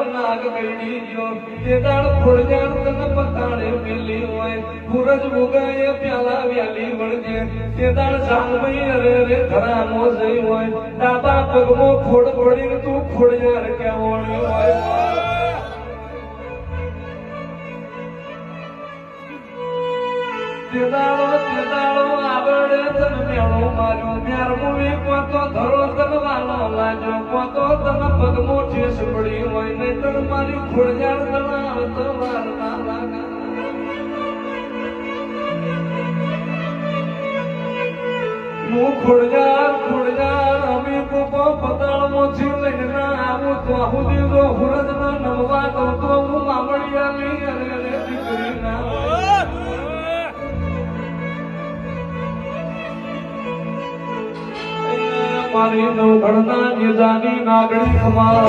નાગ કરી ગયો તે દાડ ખોડજાર તને પતાડે મેલી હોય પૂરજ ઉગાય પ્યાલા વ્યાલી વળજે તે દાડ સાંભળી અરે રે ધરામો જઈ હોય ડાબા પગમો ખોડ ખોડીને તું ખોડજાર ક્યાં વળ્યો હોય તે દાડો આવડે તને મેળો માર્યો મ્યાર મુવી કોતો ધરો તને વાલો લાજો કોતો તને પગમો ઠેસ પડી હોય નહીતર મારી ખોડજાર તણાવ તો વાર ના લાગે હું ખોડજાર અમે પોપો પતાળમો થી લઈને ના આવું તો આહુદી તો હુરજ ના નમવા તો હું મામડિયા ની અરે દીકરી ના મારી નવઘણના નિજાની નાગણી ખમા